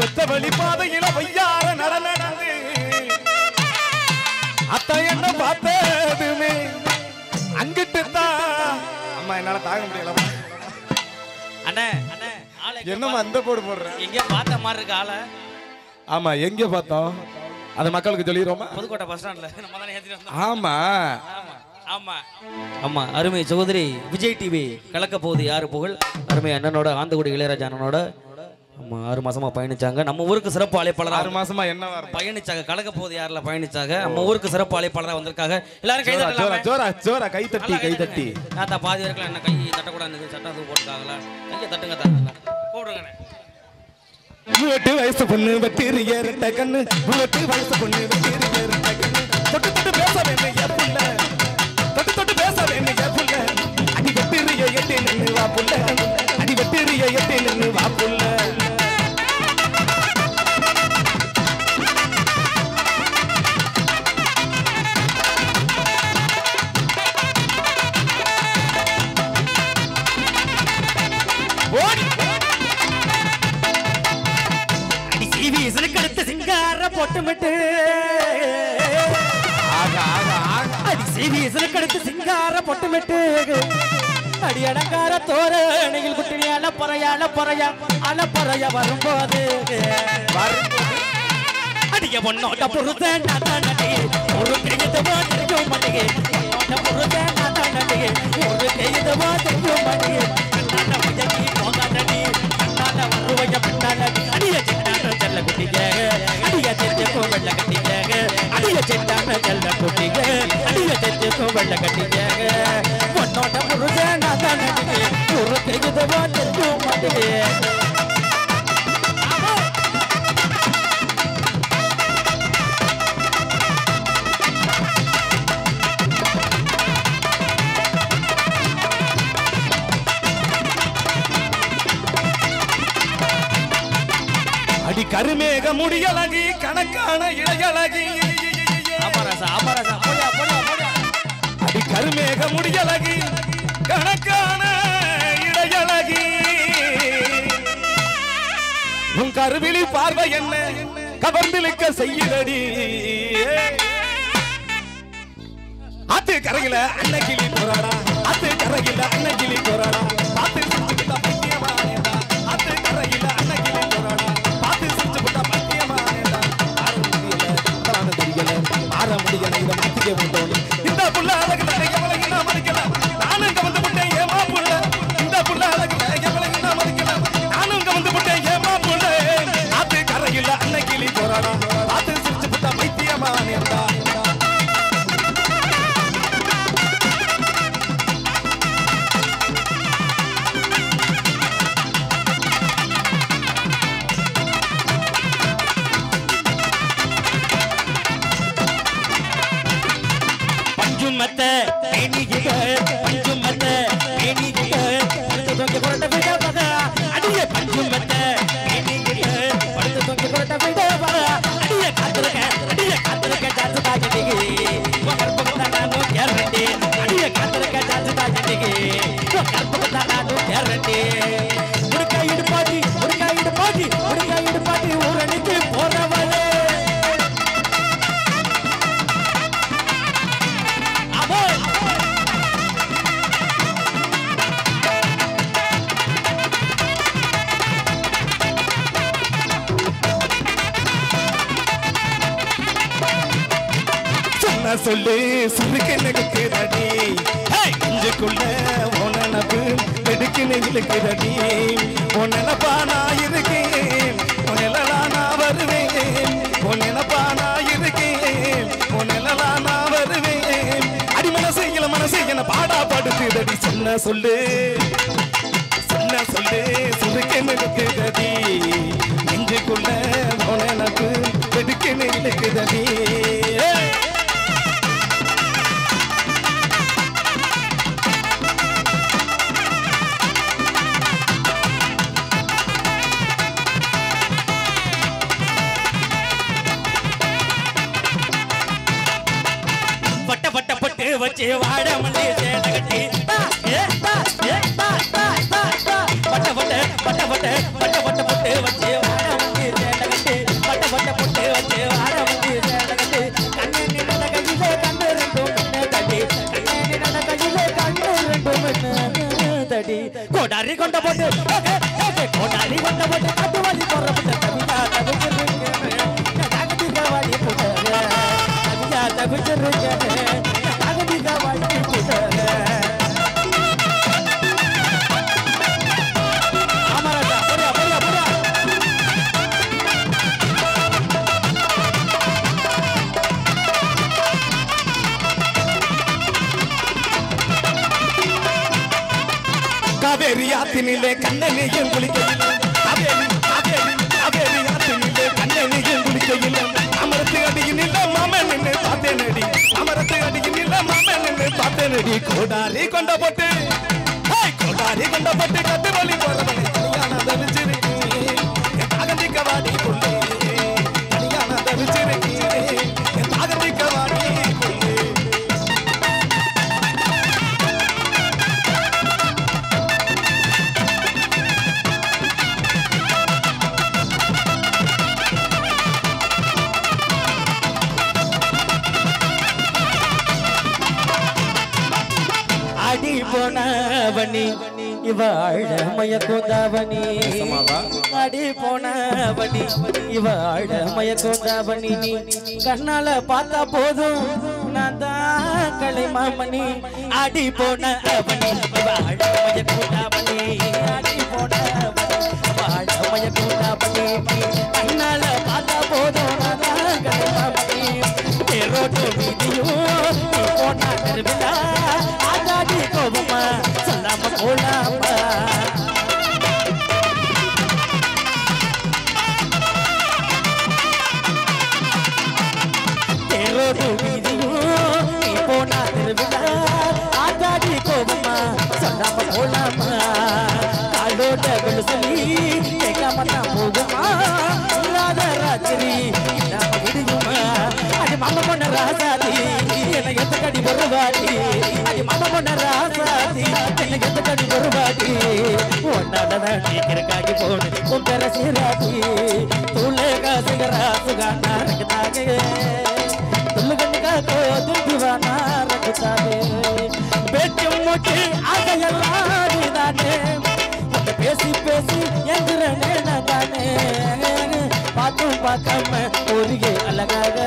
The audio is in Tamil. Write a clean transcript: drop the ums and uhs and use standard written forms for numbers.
வெத்த வழி பாதையில வையார நடந்து அத்த என்ன பார்த்ததுமே அங்கிட்டு தான் அம்மா என்னால தாங்க முடியல. அண்ணே அண்ணே என்னம்மா அந்த போடு போடுற? எங்க பார்த்த மாதிரி இருக்கு ஆளை. ஆமா எங்க பார்த்தோம் அத மக்களுக்கு சொல்லிடுறோமா? புதுக்கோட்டை பஸ் ஸ்டாண்ட்ல நம்ம தானே ஏத்திட்டு வந்தோம். ஆமா ஆமா ஆமா அருமை சகோதரி விஜய் டிவி கலக்க போகுது யாரு புகழ் அருமை அண்ணனோட ஆந்தகுடி இளையராஜா அண்ணனோட 6 மாசமா பயணிச்சாங்க. நம்ம ஊருக்கு சிறப்பு அழைப்பாளர் 6 மாசமா என்ன பயணிச்சாங்க. கலக்க போகுது யாருல பயணிச்சாங்க. நம்ம ஊருக்கு சிறப்பு அழைப்பாளரா வந்திருக்காங்க. எல்லாரும் கை தட்டலாம். ஜோரா ஜோரா கை தட்டி கை தட்டி. தாத்தா பாதி வரைக்கும் என்ன கை தட்டக்கூடாது சட்டம் தூக்கு போட்டுருக்காங்களா? கையை தட்டுங்க தாத்தா கூப்பிடுங்க. 8 வயசு பொண்ணு வெட்டிரிய ரெட்ட கண்ணு 8 வயசு பொண்ணு வெட்டிரிய ரெட்ட கண்ணு தொட்டு தொட்டு பேச வேண்டிய புள்ள தொட்டு தொட்டு பேச வேண்டிய புள்ள அடி வெட்டிரிய எட்டி நின்னு வா புள்ள அடி வெட்டிரிய எட்டி நின்னு வா புள்ள சிங்கார போட்டுமிட்டு அடி சீவியசில் கடுத்து சிங்கார போட்டுமிட்டு அடி அடங்கார தோரணையில் குட்டினி அலப்பறையா வரும்போது அடிக்க பொண்ணோட்ட பொருத்தேன் ஒரு கையதமா தெரியும் மாட்டேங்க பொண்ணோட்ட பொருத்தேன் ஒரு கையதமா தெரியும் மாட்டேங்க வருவைய பின்னாடி அடிய செட்டான செல்ல குட்டிங்க அடிய செட்டுக்கும் வெள்ள கட்டிங்க அடிய செட்டான செல்ல குட்டிங்க அடிய செட்டுக்கும் வெள்ள கட்டிங்க பொண்ணோட புருஷன் ஒரு கைதவா தெரியும் மாட்டேங்க அடி கருமேக முடியலகி கணக்கான இளையலகி அடி கருமேக முடியலகி கணக்கான இளையலகி உன் கருவிழி பார்வை என்ன கவர்ந்திழுக்க செய்யுதடி ஆத்து கரையில அன்னகிளி போராடா ஆத்து கரையில அன்னகிளி போராடா பார்த்து சிரிச்சுக்கிட்ட பைத்தியமானேடா ஆத்து கரையில அன்னகிளி போராடா பார்த்து சிரிச்சுக்கிட்ட பைத்தியமானேடா ஆற முடியல இதை மாத்திக்க முடியும் இந்த புள்ள அழகுல எவ்வளவு நான் மதிக்கல நானும் இங்க வந்து விட்டேன் ஏமா புள்ள இந்த புள்ள அழகுல எவ்வளவு நான் மதிக்கல நானும் இங்க வந்து விட்டேன் ஏமா புள்ள ஆத்து கரையில அன்னகிளி போராடா பார்த்து சிரிச்சுக்கிட்ட பைத்தியமானேடா சொல்லு சுருக்கு நெடுக்குதடி இஞ்சுக்குள்ள உனப்பு நெடுக்கு நெகிழுக்குதடி உன்னப்பா நான் இருக்கேன் உன்னலா நான் வருவேன் உன்னப்பா நான் இருக்கேன் உன்னலா நான் வருவேன் அடி மனசு என பாடா படுத்துதடி சொன்ன சொல்லு சுருக்கு நெடுக்குதடி இஞ்சுக்குள்ள உனப்பு நெடுக்கு நெகிழுக்குதடி வச்சு வாட மல்லி சேன கட்டி பட்ட பட்ட வச்சு வாட மல்லி சேன போட்டு கோடாலி கொண்ட போட்டு கட்டு வாலி போடுறப்பட்ட கவிதா தவிச்சிருக்கேன் தகதிகா வாடி போட்டாங்க கவிதா தவிச்சிருக்கேன் தகதிகா வாடி போட்டாங்க ஆமாடா போடா போடா போடா காவேரி ஆத்தினிலே கண்ணனையும் குளிக்கையில் காவேரி ஆத்தினிலே கண்ணனையும் குளிக்கையில் அமரத்து அடியில் இல்ல மாமன் நின்று பார்த்தேனடி அமரத்து அடியில் இல்ல மாமன் நின்று பார்த்தேனடி கோடாரி கொண்ட போட்டு கட்டு வழி போறவனை கல்யாணம் தவிச்சிருக்கேன் தாகந்திக்க வாடி கொள்ளே கல்யாணம் தவிச்சிருக்கேன் தாகந்திக்க வாடி கொள்ளே அடி போனவனி இவாழ மயக்கோதாவனி அடி போனவனி இவாழ மயக்கோதாவனி நீ கண்ணால பார்த்தா போதும் நான் தான் கலை மாமணி அடி போனவனி இவாழ மயக்கோதாவனி அடி போனவனி இவாழ மயக்கோதாவனி கண்ணால பார்த்தா போதும் நான் தான் கலை மாமணி ரோட்டு வீதியும் போனா கருவிழா ஆதாடி கோபமா சொல்லாம போலாமா ரோட்டு வீதியும் போனா கருவிழா ஆதாடி கோபமா சொல்லாம போலாமா காலோட விழுசலி கேட்காம நான் போகுமா இல்லாத ராத்திரி இல்லாம விடுயுமா அது மாமா பொண்ண ராசாதி என்னை எத்த கடி வருவாடி அது மாமா பொண்ண ராசாதி என்னை எத்த கடி வருவாடி ஒன்னாலதான் நீக்கிறக்காகி போன உன் பெற சீராதி துள்ளைகா சிகரா சுகானா ரகதாகே துள்ளுகண்ணிகா கோதும் திவானா ரகதாகே பேச்சும் மூச்சு ஆகையெல்லாம் நீதானே பேசி பேசி எங்கிறனே நான் தானே பார்த்தும் பார்க்காம ஒருகே அழகாக